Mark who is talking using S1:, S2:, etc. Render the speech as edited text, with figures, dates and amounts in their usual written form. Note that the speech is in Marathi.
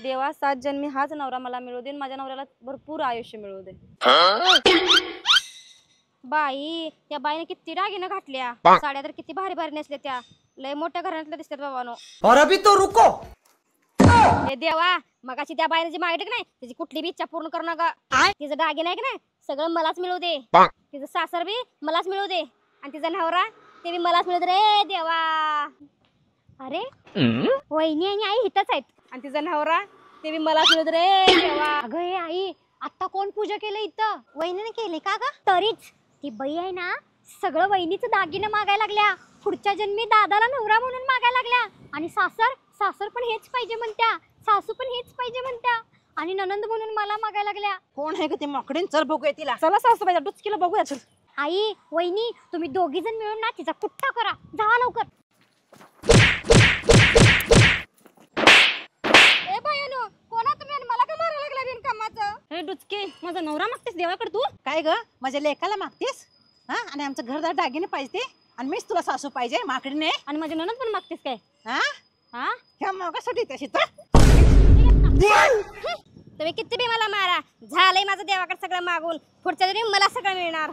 S1: देवा 7 जन्मी हाच नवरा मला मिळू दे, माझ्या नवऱ्याला भरपूर आयुष्य मिळू दे। बाई त्या बाईने किती दागिने घातल्या, साड्या तर किती भारी भारी नेसल्या, त्या लय मोठ्या घराण्यातल्या दिसतात बाबानो।
S2: और अभी तो रुको।
S1: हे देवा मगाशी त्या बाईने जी मागितलं की नाही त्याची कुठली बी इच्छा पूर्ण करू नका। तिचं दागिने आहे की नाही सगळं मलाच मिळू दे, तिचं सासर बी मलाच मिळू दे, आणि तिचा नवरा ते बी मलाच मिळू दे रे देवा। अरे वहिनी आणि आई हितच आहेत, आणि तिचा नवरा ते बी मलाच मिळू दे रे देवा। अगं हे आई आता कोण पूजा केलं इथं? वहिनीने केली का ग? तरीच ती बाई आहे ना सगळं वहिनीचं दागिने मागायला लागल्या, पुढच्या जन्मी दादाला नवरा म्हणून मागायला लागल्या, आणि सासर पण हेच पाहिजे म्हणत्या, सासू पण हेच पाहिजे म्हणत्या, आणि ननंद म्हणून मला मागायला लागल्या।
S2: कोण आहे ग ते माकडीन? चल बघूया तिला।
S1: चला सासूबाई डुचकीला बघूया चल। आई वहिनी तुम्ही दोघी जण मिळून ना तिचा कुट्टा करा, जावा लवकर। ए बायानो कोणा तुम्ही आणि मला का मारायला लागला बिनकामाचं? हे डुचके माझा नवरा मागतेस देवाकडे तू?
S2: काय ग माझ्या लेकाला मागतेस? हा आणि आमचं घरदार दागिने पाहिजे आणि मीच तुला सासू पाहिजे माकडीने?
S1: आणि माझी ननंद पण मागतेस काय?
S2: हा
S1: हा
S2: ह्या मागासाठी तशी तर
S1: तुम्ही किती बी मला मारा, झालंय माझं देवाकडे सगळं मागून, पुढच्या तरी मला सगळं मिळणार।